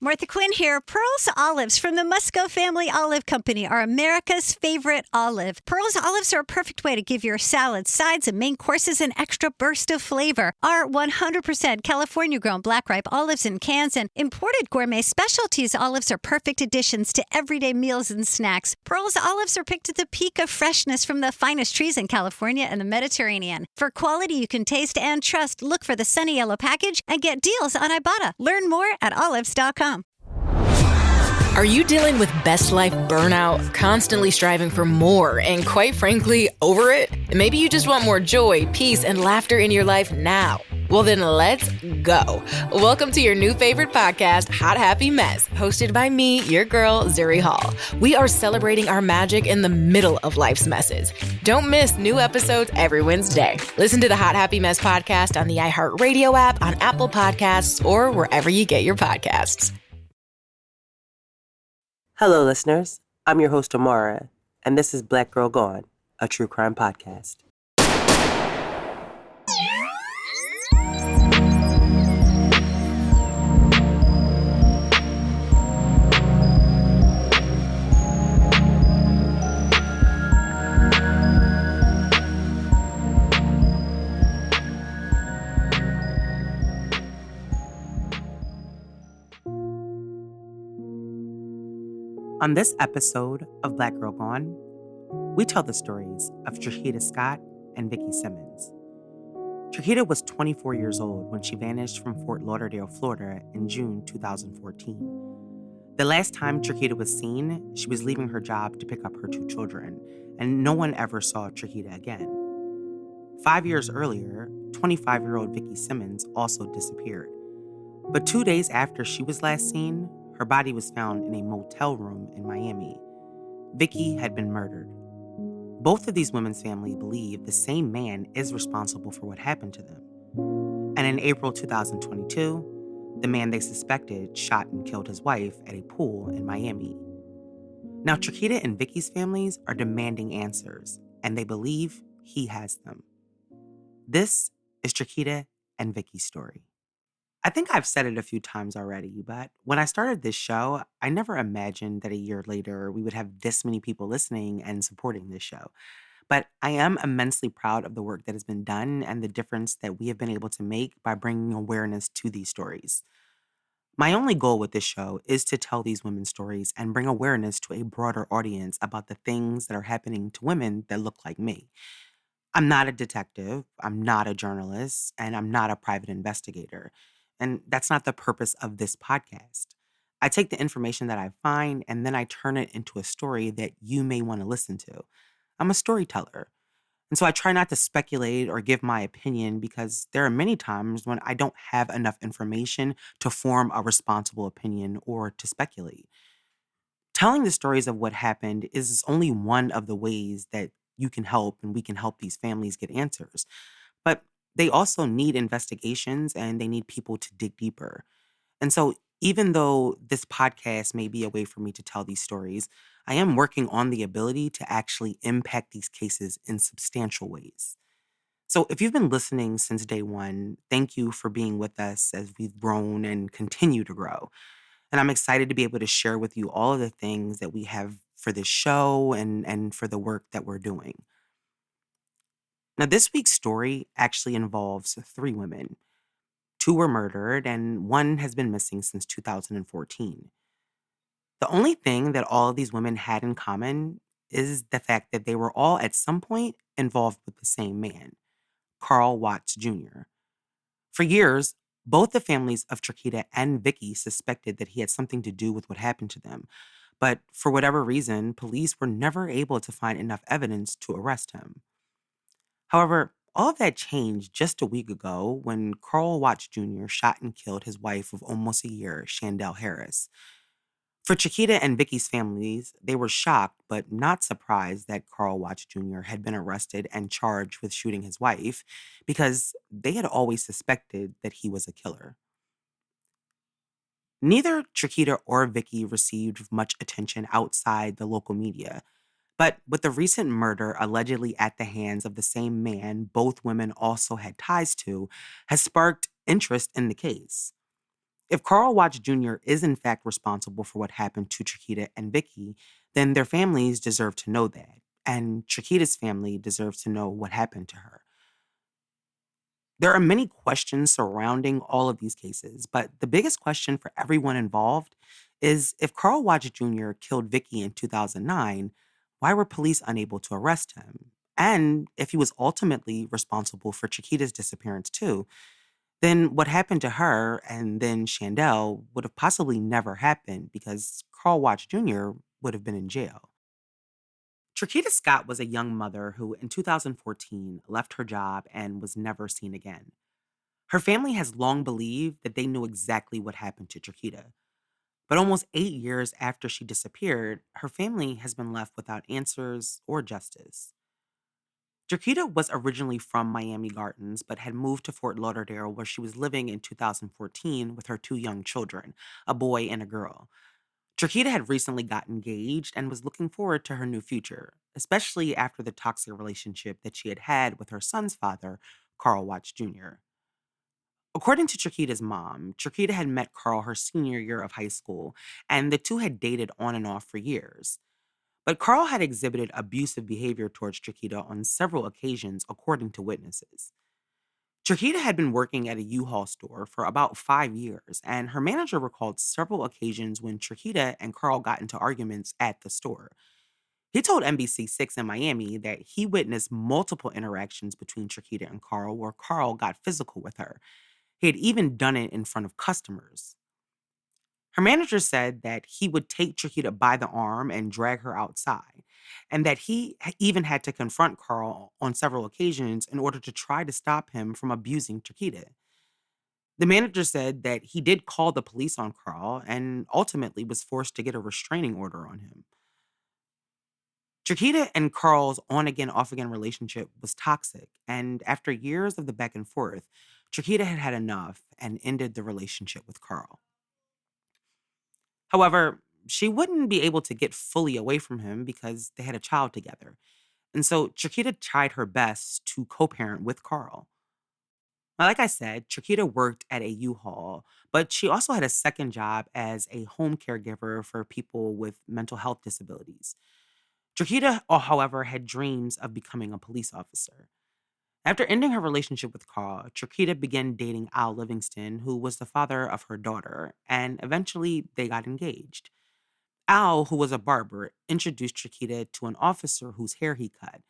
Martha Quinn here. Pearl's olives from the Musco Family Olive Company are America's favorite olive. Pearl's olives are a perfect way to give your salads, sides, and main courses an extra burst of flavor. Our 100% California-grown black ripe olives in cans and imported gourmet specialties olives are perfect additions to everyday meals and snacks. Pearl's olives are picked at the peak of freshness from the finest trees in California and the Mediterranean. For quality you can taste and trust, look for the Sunny Yellow package and get deals on Ibotta. Learn more at olives.com. Are you dealing with best life burnout, constantly striving for more, and quite frankly, over it? Maybe you just want more joy, peace, and laughter in your life now. Well, then let's go. Welcome to your new favorite podcast, Hot Happy Mess, hosted by me, your girl, Zuri Hall. We are celebrating our magic in the middle of life's messes. Don't miss new episodes every Wednesday. Listen to the Hot Happy Mess podcast on the iHeartRadio app, on Apple Podcasts, or wherever you get your podcasts. Hello, listeners. I'm your host, Amara, and this is Black Girl Gone, a true crime podcast. On this episode of Black Girl Gone, we tell the stories of Trukita Scott and Vickie Simmons. Trukita was 24 years old when she vanished from Fort Lauderdale, Florida in June 2014. The last time Trukita was seen, she was leaving her job to pick up her two children, and no one ever saw Trukita again. 5 years earlier, 25-year-old Vickie Simmons also disappeared. But 2 days after she was last seen, her body was found in a motel room in Miami. Vickie had been murdered. Both of these women's family believe the same man is responsible for what happened to them. And in April 2022, the man they suspected shot and killed his wife at a pool in Miami. Now, Trukita and Vickie's families are demanding answers, and they believe he has them. This is Trukita and Vickie's story. I think I've said it a few times already, but when I started this show, I never imagined that a year later we would have this many people listening and supporting this show. But I am immensely proud of the work that has been done and the difference that we have been able to make by bringing awareness to these stories. My only goal with this show is to tell these women's stories and bring awareness to a broader audience about the things that are happening to women that look like me. I'm not a detective, I'm not a journalist, and I'm not a private investigator. And that's not the purpose of this podcast. I take the information that I find and then I turn it into a story that you may want to listen to. I'm a storyteller. And so I try not to speculate or give my opinion because there are many times when I don't have enough information to form a responsible opinion or to speculate. Telling the stories of what happened is only one of the ways that you can help and we can help these families get answers. But they also need investigations and they need people to dig deeper. And so even though this podcast may be a way for me to tell these stories, I am working on the ability to actually impact these cases in substantial ways. So if you've been listening since day one, thank you for being with us as we've grown and continue to grow. And I'm excited to be able to share with you all of the things that we have for this show and for the work that we're doing. Now, this week's story actually involves 3 women. 2 were murdered, and 1 has been missing since 2014. The only thing that all of these women had in common is the fact that they were all at some point involved with the same man, Carl Watts Jr. For years, both the families of Trukita and Vickie suspected that he had something to do with what happened to them. But for whatever reason, police were never able to find enough evidence to arrest him. However, all of that changed just a week ago when Carl Watts Jr. shot and killed his wife of almost a year, Chandelle Harris. For Trukita and Vickie's families, they were shocked but not surprised that Carl Watts Jr. had been arrested and charged with shooting his wife because they had always suspected that he was a killer. Neither Trukita or Vickie received much attention outside the local media. But with the recent murder allegedly at the hands of the same man both women also had ties to, has sparked interest in the case. If Carl Watts Jr. is in fact responsible for what happened to Trukita and Vickie, then their families deserve to know that. And Trukita's family deserves to know what happened to her. There are many questions surrounding all of these cases, but the biggest question for everyone involved is if Carl Watts Jr. killed Vickie in 2009, why were police unable to arrest him? And if he was ultimately responsible for Chiquita's disappearance too, then what happened to her and then Chandelle would have possibly never happened because Carl Watts Jr. would have been in jail. Trukita Scott was a young mother who, in 2014, left her job and was never seen again. Her family has long believed that they knew exactly what happened to Trukita. But almost 8 years after she disappeared, her family has been left without answers or justice. Trukita was originally from Miami Gardens, but had moved to Fort Lauderdale where she was living in 2014 with her two young children, a boy and a girl. Trukita had recently got engaged and was looking forward to her new future, especially after the toxic relationship that she had had with her son's father, Carl Watts Jr. According to Trukita's mom, Trukita had met Carl her senior year of high school, and the two had dated on and off for years. But Carl had exhibited abusive behavior towards Trukita on several occasions, according to witnesses. Trukita had been working at a U-Haul store for about 5 years, and her manager recalled several occasions when Trukita and Carl got into arguments at the store. He told NBC6 in Miami that he witnessed multiple interactions between Trukita and Carl where Carl got physical with her. He had even done it in front of customers. Her manager said that he would take Trukita by the arm and drag her outside, and that he even had to confront Carl on several occasions in order to try to stop him from abusing Trukita. The manager said that he did call the police on Carl and ultimately was forced to get a restraining order on him. Trukita and Carl's on again, off again relationship was toxic, and after years of the back and forth, Trukita had had enough and ended the relationship with Carl. However, she wouldn't be able to get fully away from him because they had a child together. And so Trukita tried her best to co parent with Carl. Now, like I said, Trukita worked at a U-Haul, but she also had a second job as a home caregiver for people with mental health disabilities. Trukita, however, had dreams of becoming a police officer. After ending her relationship with Carl, Trukita began dating Al Livingston, who was the father of her daughter, and eventually they got engaged. Al, who was a barber, introduced Trukita to an officer whose hair he cut.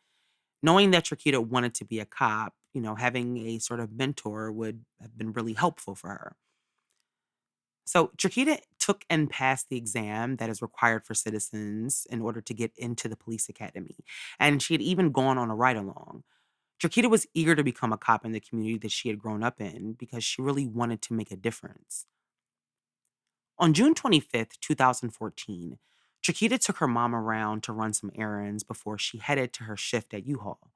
Knowing that Trukita wanted to be a cop, having a sort of mentor would have been really helpful for her. So Trukita took and passed the exam that is required for citizens in order to get into the police academy. And she had even gone on a ride along. Trukita was eager to become a cop in the community that she had grown up in because she really wanted to make a difference. On June 25th, 2014, Trukita took her mom around to run some errands before she headed to her shift at U-Haul.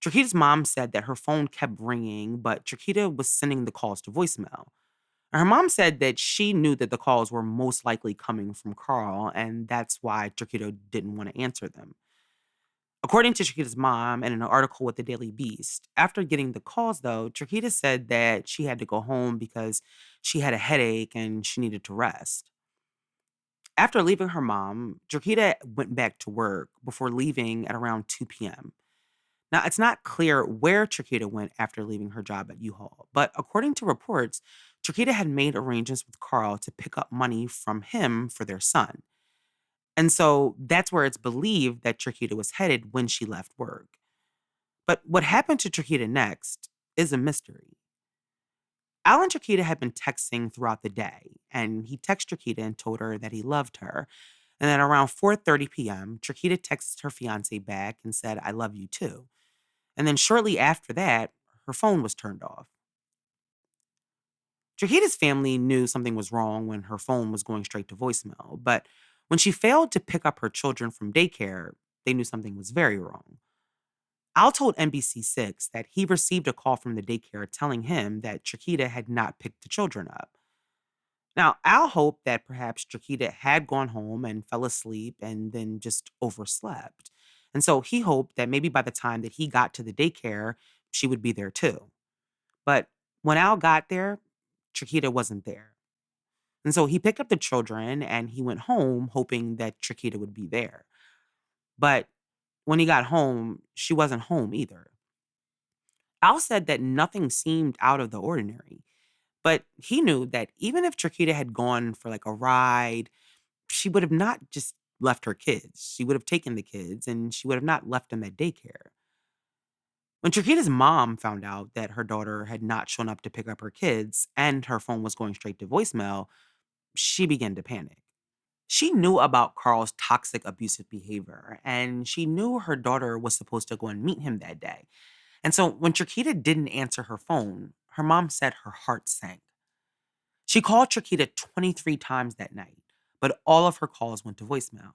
Trukita's mom said that her phone kept ringing, but Trukita was sending the calls to voicemail. And her mom said that she knew that the calls were most likely coming from Carl, and that's why Trukita didn't want to answer them. According to Trukita's mom and in an article with the Daily Beast, after getting the calls, though, Trukita said that she had to go home because she had a headache and she needed to rest. After leaving her mom, Trukita went back to work before leaving at around 2 p.m. Now, it's not clear where Trukita went after leaving her job at U-Haul, but according to reports, Trukita had made arrangements with Carl to pick up money from him for their son. And so that's where it's believed that Trukita was headed when she left work. But what happened to Trukita next is a mystery. Al and Trukita had been texting throughout the day, and he texted Trukita and told her that he loved her. And then around 4:30 p.m., Trukita texted her fiance back and said, "I love you too." And then shortly after that, her phone was turned off. Trukita's family knew something was wrong when her phone was going straight to voicemail, but when she failed to pick up her children from daycare, they knew something was very wrong. Al told NBC6 that he received a call from the daycare telling him that Trukita had not picked the children up. Now, Al hoped that perhaps Trukita had gone home and fell asleep and then just overslept. And so he hoped that maybe by the time that he got to the daycare, she would be there too. But when Al got there, Trukita wasn't there. And so he picked up the children and he went home hoping that Trukita would be there. But when he got home, she wasn't home either. Al said that nothing seemed out of the ordinary, but he knew that even if Trukita had gone for like a ride, she would have not just left her kids. She would have taken the kids and she would have not left them at daycare. When Trukita's mom found out that her daughter had not shown up to pick up her kids and her phone was going straight to voicemail, she began to panic. She knew about Carl's toxic, abusive behavior, and she knew her daughter was supposed to go and meet him that day. And so when Trukita didn't answer her phone, her mom said her heart sank. She called Trukita 23 times that night, but all of her calls went to voicemail.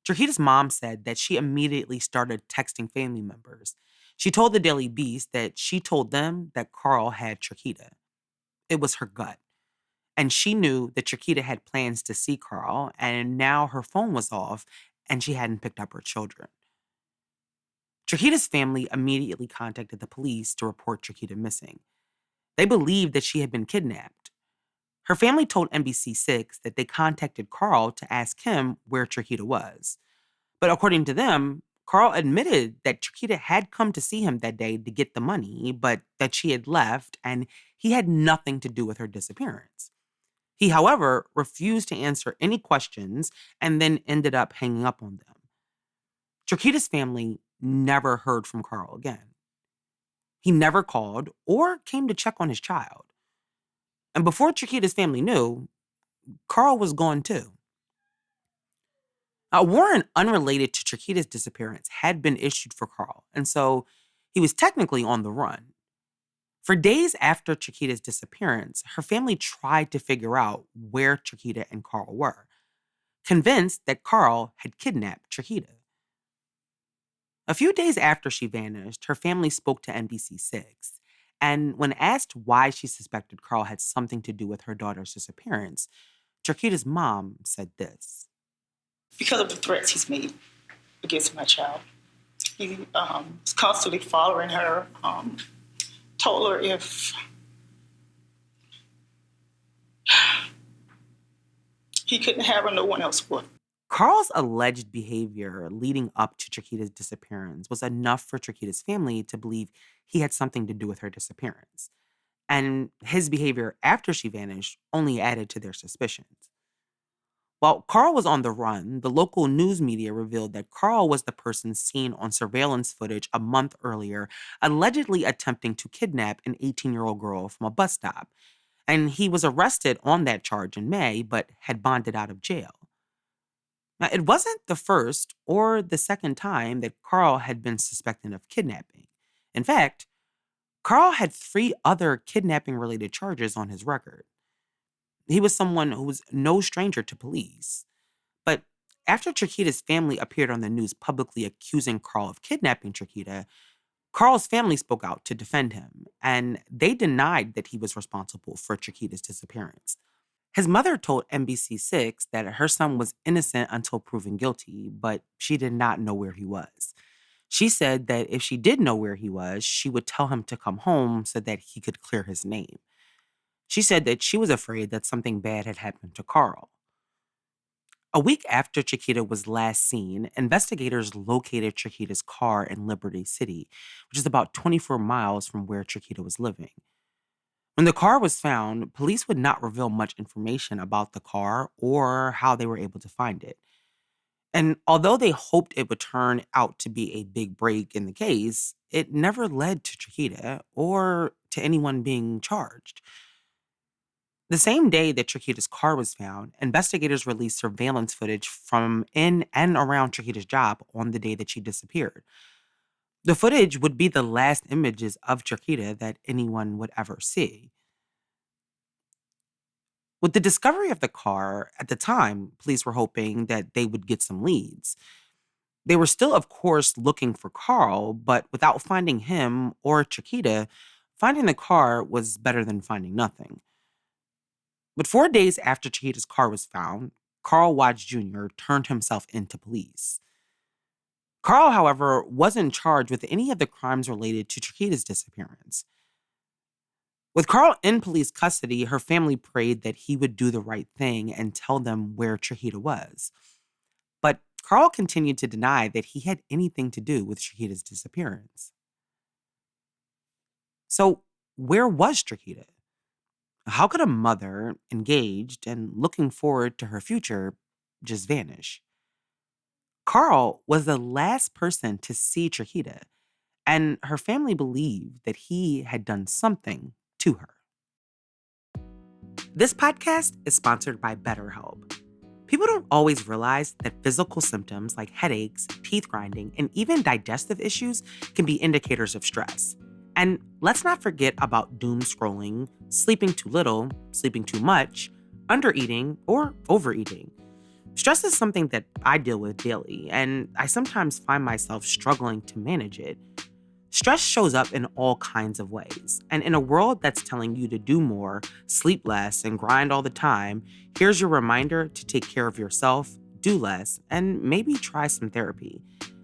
Trukita's mom said that she immediately started texting family members. She told the Daily Beast that she told them that Carl had Trukita. It was her gut. And she knew that Trukita had plans to see Carl, and now her phone was off and she hadn't picked up her children. Trukita's family immediately contacted the police to report Trukita missing. They believed that she had been kidnapped. Her family told NBC6 that they contacted Carl to ask him where Trukita was. But according to them, Carl admitted that Trukita had come to see him that day to get the money, but that she had left and he had nothing to do with her disappearance. He, however, refused to answer any questions and then ended up hanging up on them. Trukita's family never heard from Carl again. He never called or came to check on his child. And before Trukita's family knew, Carl was gone too. A warrant unrelated to Trukita's disappearance had been issued for Carl, and so he was technically on the run. For days after Trukita's disappearance, her family tried to figure out where Trukita and Carl were, convinced that Carl had kidnapped Trukita. A few days after she vanished, her family spoke to NBC6, and when asked why she suspected Carl had something to do with her daughter's disappearance, Trukita's mom said this. Because of the threats he's made against my child. He was constantly following her, told her if he couldn't have her, no one else would. Carl's alleged behavior leading up to Trukita's disappearance was enough for Trukita's family to believe he had something to do with her disappearance. And his behavior after she vanished only added to their suspicions. While Carl was on the run, the local news media revealed that Carl was the person seen on surveillance footage a month earlier, allegedly attempting to kidnap an 18-year-old girl from a bus stop. And he was arrested on that charge in May, but had bonded out of jail. Now, it wasn't the first or the second time that Carl had been suspected of kidnapping. In fact, Carl had 3 other kidnapping-related charges on his record. He was someone who was no stranger to police. But after Trukita's family appeared on the news publicly accusing Carl of kidnapping Trukita, Carl's family spoke out to defend him, and they denied that he was responsible for Trukita's disappearance. His mother told NBC6 that her son was innocent until proven guilty, but she did not know where he was. She said that if she did know where he was, she would tell him to come home so that he could clear his name. She said that she was afraid that something bad had happened to Carl. A week after Trukita was last seen, investigators located Trukita's car in Liberty City, which is about 24 miles from where Trukita was living. When the car was found, police would not reveal much information about the car or how they were able to find it. And although they hoped it would turn out to be a big break in the case, it never led to Trukita or to anyone being charged. The same day that Trukita's car was found, investigators released surveillance footage from in and around Trukita's job on the day that she disappeared. The footage would be the last images of Trukita that anyone would ever see. With the discovery of the car, at the time, police were hoping that they would get some leads. They were still, of course, looking for Carl, but without finding him or Trukita, finding the car was better than finding nothing. But 4 days after Trukita's car was found, Carl Watts Jr. turned himself into police. Carl, however, wasn't charged with any of the crimes related to Trukita's disappearance. With Carl in police custody, her family prayed that he would do the right thing and tell them where Trukita was. But Carl continued to deny that he had anything to do with Trukita's disappearance. So, where was Trukita? How could a mother, engaged and looking forward to her future, just vanish? Carl was the last person to see Trukita, and her family believed that he had done something to her. This podcast is sponsored by BettteHelp. People don't always realize that physical symptoms like headaches, teeth grinding, and even digestive issues can be indicators of stress. And let's not forget about doom scrolling, sleeping too little, sleeping too much, undereating, or overeating. Stress is something that I deal with daily, and I sometimes find myself struggling to manage it. Stress shows up in all kinds of ways, and in a world that's telling you to do more, sleep less, and grind all the time, here's your reminder to take care of yourself, do less, and maybe try some therapy.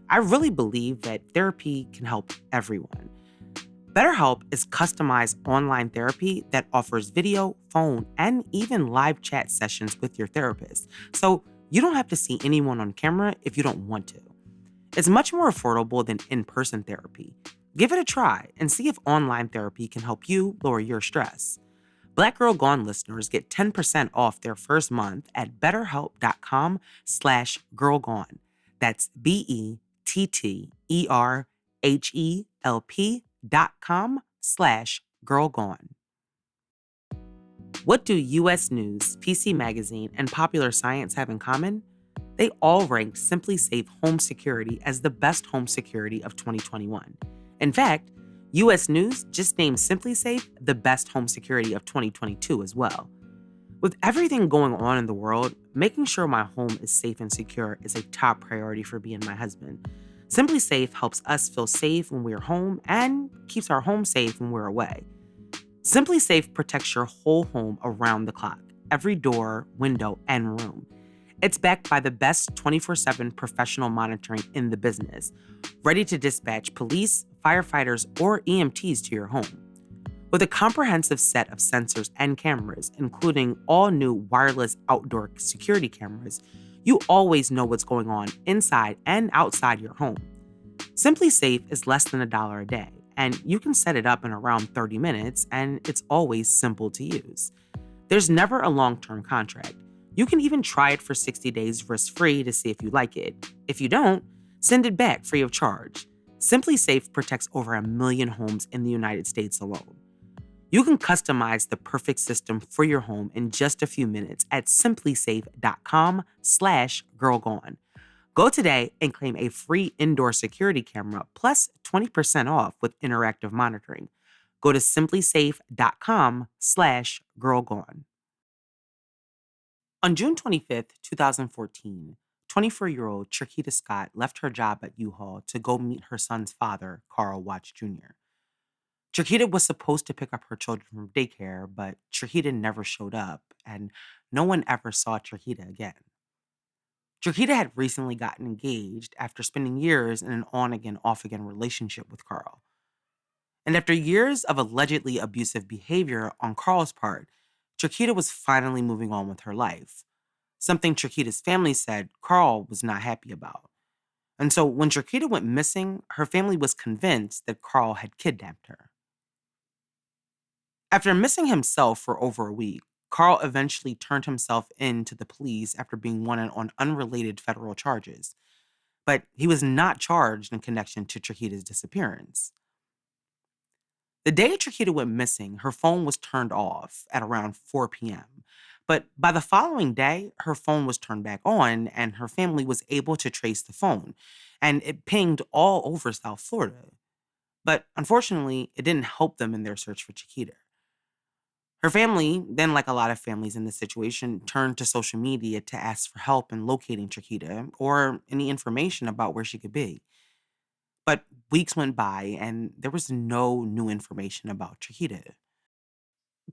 I really believe that therapy can help everyone. BetterHelp is customized online therapy that offers video, phone, and even live chat sessions with your therapist, so you don't have to see anyone on camera if you don't want to. It's much more affordable than in-person therapy. Give it a try and see if online therapy can help you lower your stress. Black Girl Gone listeners get 10% off their first month at betterhelp.com/girlgone. That's BETTERHELP.com/girlgone. What do U.S. News, PC Magazine, and Popular Science have in common? They all ranked SimpliSafe Home Security as the best home security of 2021. In fact, U.S. News just named SimpliSafe the best home security of 2022 as well. With everything going on in the world, making sure my home is safe and secure is a top priority for me and my husband. SimpliSafe helps us feel safe when we're home and keeps our home safe when we're away. SimpliSafe protects your whole home around the clock, every door, window, and room. It's backed by the best 24/7 professional monitoring in the business, ready to dispatch police, firefighters, or EMTs to your home. With a comprehensive set of sensors and cameras, including all new wireless outdoor security cameras, you always know what's going on inside and outside your home. SimpliSafe is less than $1 a day, and you can set it up in around 30 minutes, and it's always simple to use. There's never a long-term contract. You can even try it for 60 days risk-free to see if you like it. If you don't, send it back free of charge. SimpliSafe protects over 1 million homes in the United States alone. You can customize the perfect system for your home in just a few minutes at simplisafe.com/girlgone. Go today and claim a free indoor security camera plus 20% off with interactive monitoring. Go to simplisafe.com/girlgone. On June 25th, 2014, 24-year-old Trukita Scott left her job at U-Haul to go meet her son's father, Carl Watts Jr. Trukita was supposed to pick up her children from daycare, but Trukita never showed up, and no one ever saw Trukita again. Trukita had recently gotten engaged after spending years in an on-again, off-again relationship with Carl. And after years of allegedly abusive behavior on Carl's part, Trukita was finally moving on with her life, something Trukita's family said Carl was not happy about. And so when Trukita went missing, her family was convinced that Carl had kidnapped her. After missing himself for over a week, Carl eventually turned himself in to the police after being wanted on unrelated federal charges. But he was not charged in connection to Trukita's disappearance. The day Trukita went missing, her phone was turned off at around 4 p.m. But by the following day, her phone was turned back on and her family was able to trace the phone. And it pinged all over South Florida. But unfortunately, it didn't help them in their search for Trukita. Her family, then like a lot of families in this situation, turned to social media to ask for help in locating Trukita or any information about where she could be. But weeks went by and there was no new information about Trukita.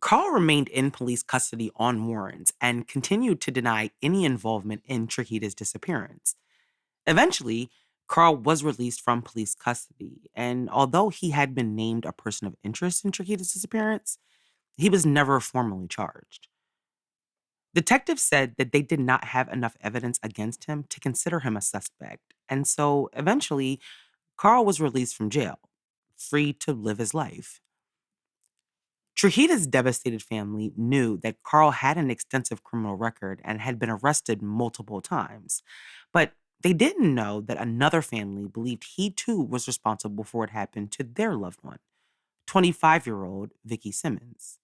Carl remained in police custody on warrants and continued to deny any involvement in Trukita's disappearance. Eventually, Carl was released from police custody, and although he had been named a person of interest in Trukita's disappearance, He was never formally charged. Detectives said that they did not have enough evidence against him to consider him a suspect, and so eventually, Carl was released from jail, free to live his life. Trukita's devastated family knew that Carl had an extensive criminal record and had been arrested multiple times, but they didn't know that another family believed he too was responsible for what happened to their loved one, 25-year-old Vickie Simmons.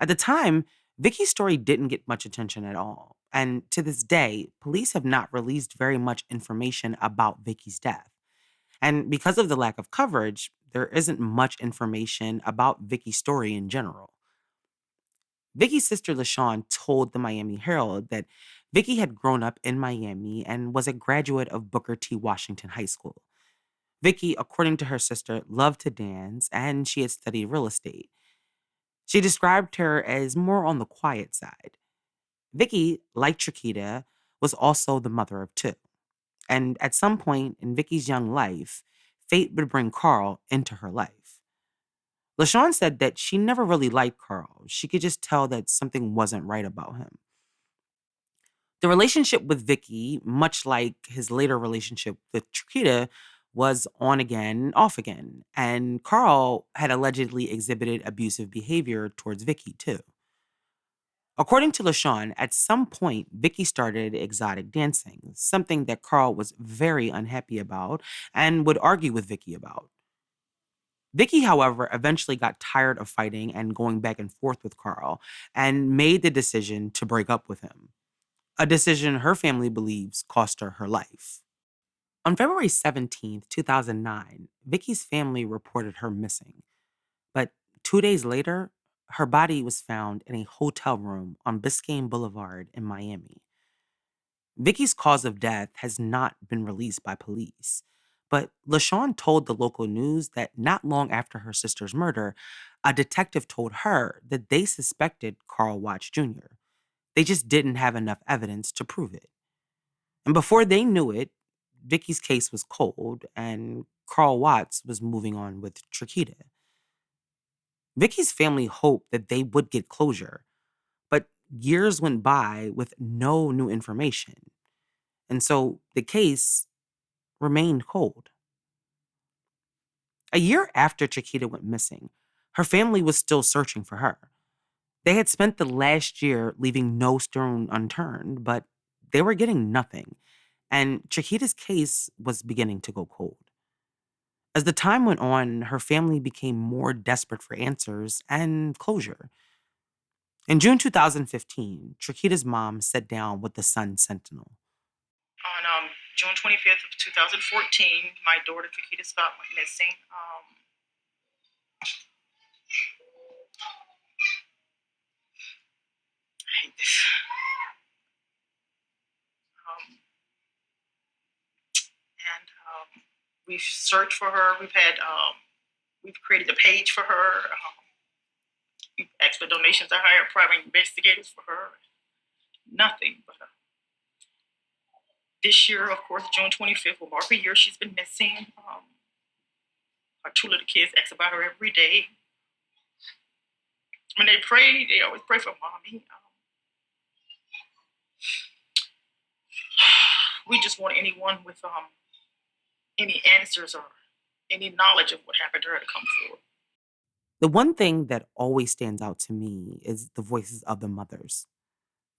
At the time, Vickie's story didn't get much attention at all, and to this day, police have not released very much information about Vickie's death. And because of the lack of coverage, there isn't much information about Vickie's story in general. Vickie's sister LaShawn told the Miami Herald that Vickie had grown up in Miami and was a graduate of Booker T. Washington High School. Vickie, according to her sister, loved to dance and she had studied real estate. She described her as more on the quiet side. Vickie, like Trukita, was also the mother of two. And at some point in Vickie's young life, fate would bring Carl into her life. LaShawn said that she never really liked Carl. She could just tell that something wasn't right about him. The relationship with Vickie, much like his later relationship with Trukita, was on again, off again. And Carl had allegedly exhibited abusive behavior towards Vickie, too. According to LaShawn, at some point, Vickie started exotic dancing, something that Carl was very unhappy about and would argue with Vickie about. Vickie, however, eventually got tired of fighting and going back and forth with Carl and made the decision to break up with him, a decision her family believes cost her life. On February 17th, 2009, Vickie's family reported her missing, but 2 days later, her body was found in a hotel room on Biscayne Boulevard in Miami. Vickie's cause of death has not been released by police, but LaShawn told the local news that not long after her sister's murder, a detective told her that they suspected Carl Watts Jr. They just didn't have enough evidence to prove it. And before they knew it, Vickie's case was cold and Carl Watts was moving on with Trukita. Vickie's family hoped that they would get closure, but years went by with no new information. And so the case remained cold. A year after Trukita went missing, her family was still searching for her. They had spent the last year leaving no stone unturned, but they were getting nothing, and Trukita's case was beginning to go cold. As the time went on, her family became more desperate for answers and closure. In June 2015, Trukita's mom sat down with the Sun Sentinel. On June 25th of 2014, my daughter, Trukita Scott, went missing. I hate this. We've searched for her. We've created a page for her. We've asked for donations. I hired private investigators for her. Nothing. But this year, of course, June 25th will mark a year she's been missing. Our two little kids ask about her every day. When they pray, they always pray for mommy. We just want anyone with any answers or any knowledge of what happened to her to come forward. The one thing that always stands out to me is the voices of the mothers,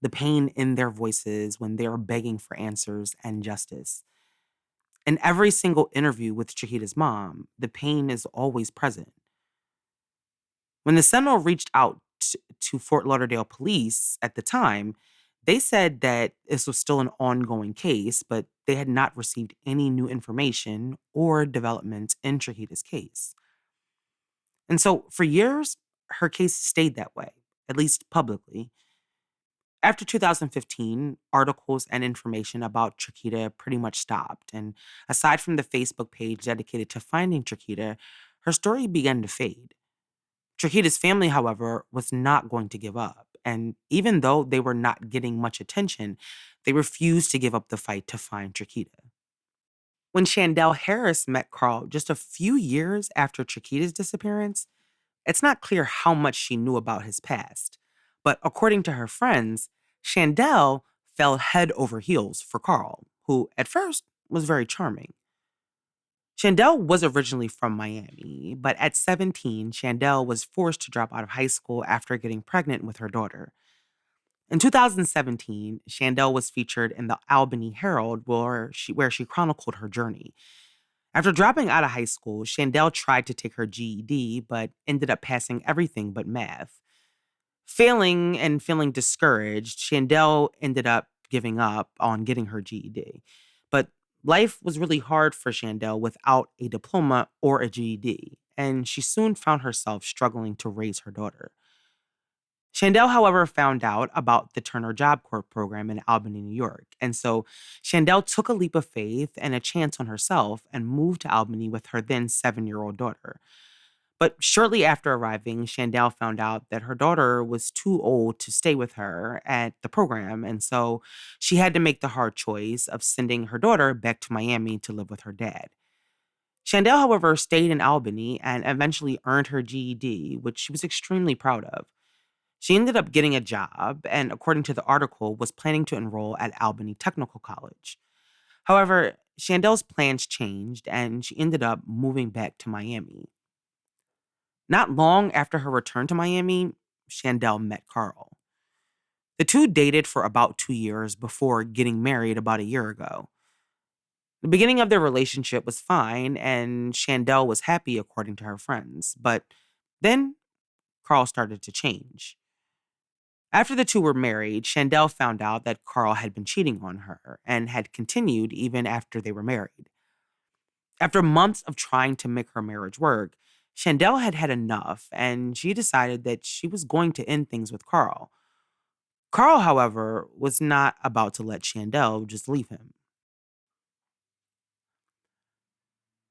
the pain in their voices when they are begging for answers and justice. In every single interview with Trukita's mom, the pain is always present. When the Sentinel reached out to Fort Lauderdale police at the time, they said that this was still an ongoing case, but they had not received any new information or developments in Trukita's case. And so for years, her case stayed that way, at least publicly. After 2015, articles and information about Trukita pretty much stopped. And aside from the Facebook page dedicated to finding Trukita, her story began to fade. Trukita's family, however, was not going to give up. And even though they were not getting much attention, they refused to give up the fight to find Trukita. When Chandelle Harris met Carl just a few years after Trukita's disappearance, It's not clear how much she knew about his past, but according to her friends, Chandelle fell head over heels for Carl, who at first was very charming. Chandelle was originally from Miami, but at 17, Chandelle was forced to drop out of high school after getting pregnant with her daughter. In 2017, Chandelle was featured in the Albany Herald where she chronicled her journey. After dropping out of high school, Chandelle tried to take her GED, but ended up passing everything but math. Failing and feeling discouraged, Chandelle ended up giving up on getting her GED. But life was really hard for Chandelle without a diploma or a GED, and she soon found herself struggling to raise her daughter. Chandelle, however, found out about the Turner Job Corps program in Albany, New York. And so Chandelle took a leap of faith and a chance on herself and moved to Albany with her then 7-year-old daughter. But shortly after arriving, Chandelle found out that her daughter was too old to stay with her at the program. And so she had to make the hard choice of sending her daughter back to Miami to live with her dad. Chandelle, however, stayed in Albany and eventually earned her GED, which she was extremely proud of. She ended up getting a job and, according to the article, was planning to enroll at Albany Technical College. However, Chandelle's plans changed and she ended up moving back to Miami. Not long after her return to Miami, Chandelle met Carl. The two dated for about 2 years before getting married about a year ago. The beginning of their relationship was fine and Chandelle was happy according to her friends, but then Carl started to change. After the two were married, Chandelle found out that Carl had been cheating on her and had continued even after they were married. After months of trying to make her marriage work, Chandelle had had enough and she decided that she was going to end things with Carl. Carl, however, was not about to let Chandelle just leave him.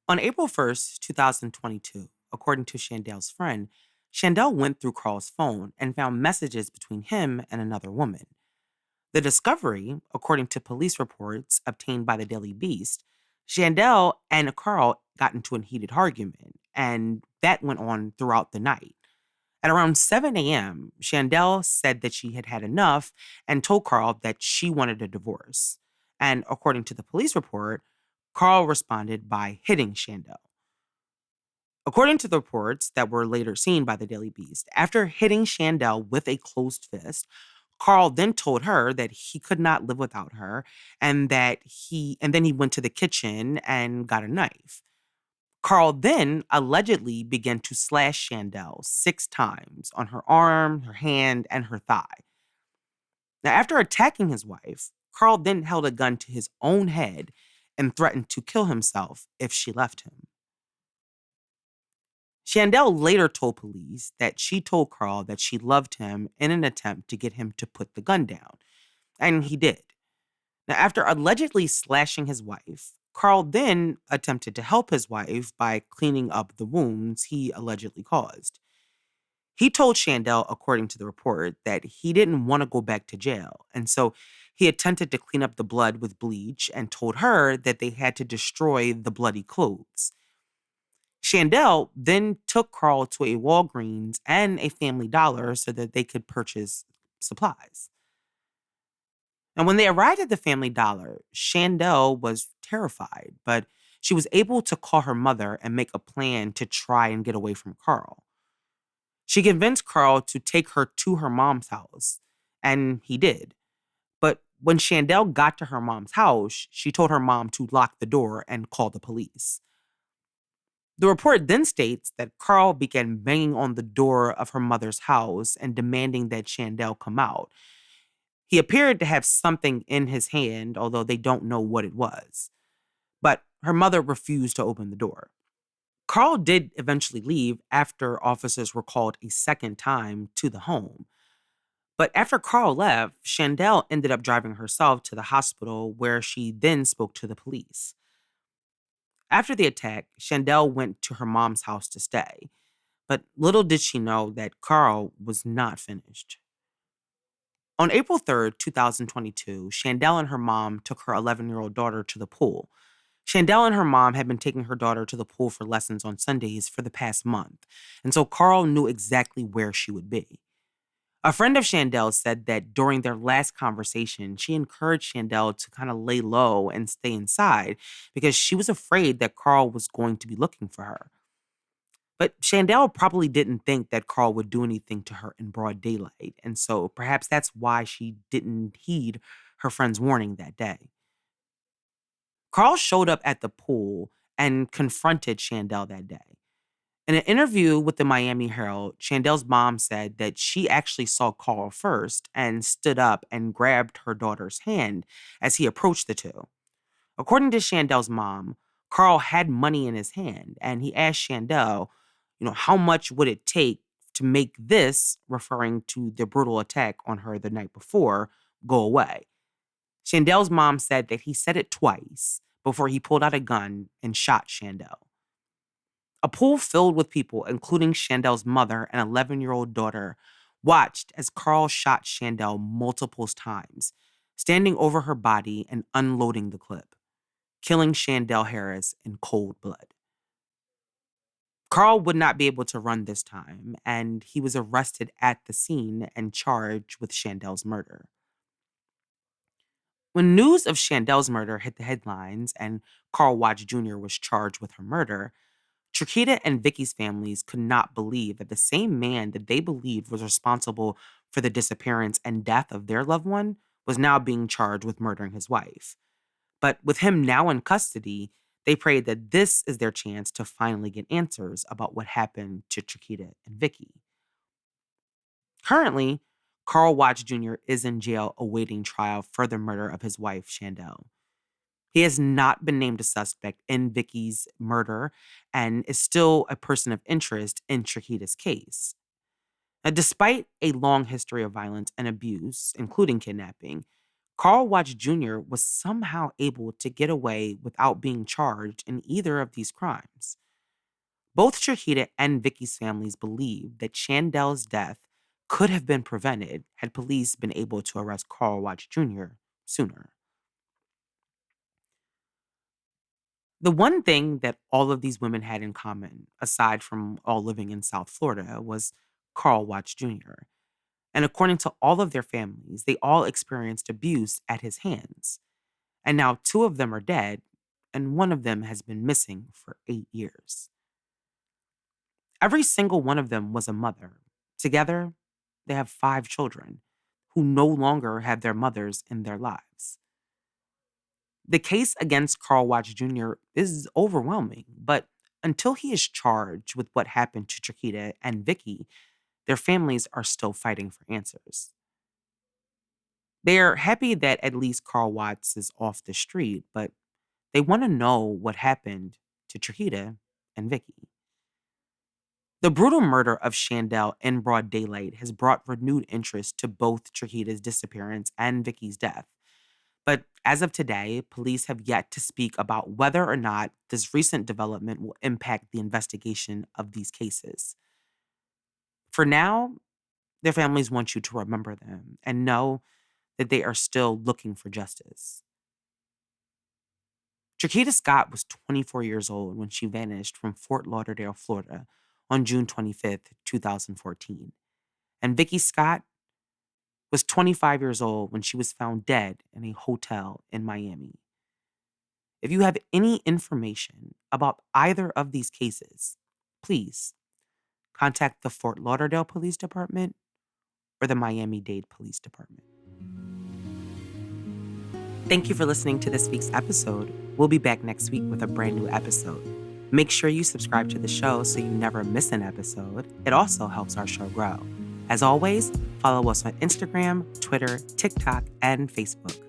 On April 1st, 2022, according to Chandelle's friend, Chandelle went through Carl's phone and found messages between him and another woman. The discovery, according to police reports obtained by the Daily Beast, Chandelle and Carl got into a heated argument, and that went on throughout the night. At around 7 a.m., Chandelle said that she had had enough and told Carl that she wanted a divorce. And according to the police report, Carl responded by hitting Chandelle. According to the reports that were later seen by the Daily Beast, after hitting Chandelle with a closed fist, Carl then told her that he could not live without her and then he went to the kitchen and got a knife. Carl then allegedly began to slash Chandelle 6 times on her arm, her hand, and her thigh. Now, after attacking his wife, Carl then held a gun to his own head and threatened to kill himself if she left him. Chandelle later told police that she told Carl that she loved him in an attempt to get him to put the gun down, and he did. Now, after allegedly slashing his wife, Carl then attempted to help his wife by cleaning up the wounds he allegedly caused. He told Chandelle, according to the report, that he didn't want to go back to jail, and so he attempted to clean up the blood with bleach and told her that they had to destroy the bloody clothes. Chandelle then took Carl to a Walgreens and a Family Dollar so that they could purchase supplies. And when they arrived at the Family Dollar, Chandelle was terrified, but she was able to call her mother and make a plan to try and get away from Carl. She convinced Carl to take her to her mom's house, and he did. But when Chandelle got to her mom's house, she told her mom to lock the door and call the police. The report then states that Carl began banging on the door of her mother's house and demanding that Chandelle come out. He appeared to have something in his hand, although they don't know what it was. But her mother refused to open the door. Carl did eventually leave after officers were called a second time to the home. But after Carl left, Chandelle ended up driving herself to the hospital where she then spoke to the police. After the attack, Chandelle went to her mom's house to stay, but little did she know that Carl was not finished. On April 3rd, 2022, Chandelle and her mom took her 11-year-old daughter to the pool. Chandelle and her mom had been taking her daughter to the pool for lessons on Sundays for the past month, and so Carl knew exactly where she would be. A friend of Chandelle said that during their last conversation, she encouraged Chandelle to kind of lay low and stay inside because she was afraid that Carl was going to be looking for her. But Chandelle probably didn't think that Carl would do anything to her in broad daylight, and so perhaps that's why she didn't heed her friend's warning that day. Carl showed up at the pool and confronted Chandelle that day. In an interview with the Miami Herald, Chandelle's mom said that she actually saw Carl first and stood up and grabbed her daughter's hand as he approached the two. According to Chandelle's mom, Carl had money in his hand and he asked Chandelle, how much would it take to make this, referring to the brutal attack on her the night before, go away. Chandelle's mom said that he said it twice before he pulled out a gun and shot Chandelle. A pool filled with people, including Chandelle's mother and 11-year-old daughter, watched as Carl shot Chandelle multiple times, standing over her body and unloading the clip, killing Chandelle Harris in cold blood. Carl would not be able to run this time, and he was arrested at the scene and charged with Chandelle's murder. When news of Chandelle's murder hit the headlines and Carl Watts Jr. was charged with her murder, Trukita and Vickie's families could not believe that the same man that they believed was responsible for the disappearance and death of their loved one was now being charged with murdering his wife. But with him now in custody, they prayed that this is their chance to finally get answers about what happened to Trukita and Vickie. Currently, Carl Watts Jr. is in jail awaiting trial for the murder of his wife, Chandelle. He has not been named a suspect in Vickie's murder and is still a person of interest in Trukita's case. Now, despite a long history of violence and abuse, including kidnapping, Carl Watts Jr. was somehow able to get away without being charged in either of these crimes. Both Trukita and Vickie's families believe that Chandelle's death could have been prevented had police been able to arrest Carl Watts Jr. sooner. The one thing that all of these women had in common, aside from all living in South Florida, was Carl Watts Jr. And according to all of their families, they all experienced abuse at his hands. And now 2 of them are dead, and 1 of them has been missing for 8 years. Every single one of them was a mother. Together, they have 5 children who no longer have their mothers in their lives. The case against Carl Watts Jr. is overwhelming, but until he is charged with what happened to Trukita and Vickie, their families are still fighting for answers. They are happy that at least Carl Watts is off the street, but they want to know what happened to Trukita and Vickie. The brutal murder of Chandelle in broad daylight has brought renewed interest to both Trukita's disappearance and Vickie's death. But as of today, police have yet to speak about whether or not this recent development will impact the investigation of these cases. For now, their families want you to remember them and know that they are still looking for justice. Trukita Scott was 24 years old when she vanished from Fort Lauderdale, Florida on June 25th, 2014. And Vickie Scott was 25 years old when she was found dead in a hotel in Miami. If you have any information about either of these cases, please contact the Fort Lauderdale Police Department or the Miami-Dade Police Department. Thank you for listening to this week's episode. We'll be back next week with a brand new episode. Make sure you subscribe to the show so you never miss an episode. It also helps our show grow. As always, follow us on Instagram, Twitter, TikTok, and Facebook.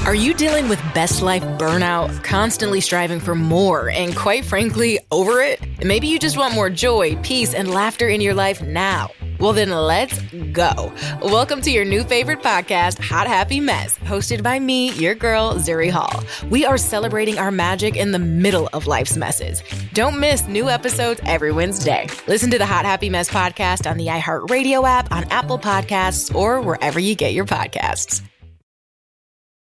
Are you dealing with best life burnout, constantly striving for more, and quite frankly, over it? Maybe you just want more joy, peace, and laughter in your life now. Well, then let's go. Welcome to your new favorite podcast, Hot Happy Mess, hosted by me, your girl, Zuri Hall. We are celebrating our magic in the middle of life's messes. Don't miss new episodes every Wednesday. Listen to the Hot Happy Mess podcast on the iHeartRadio app, on Apple Podcasts, or wherever you get your podcasts.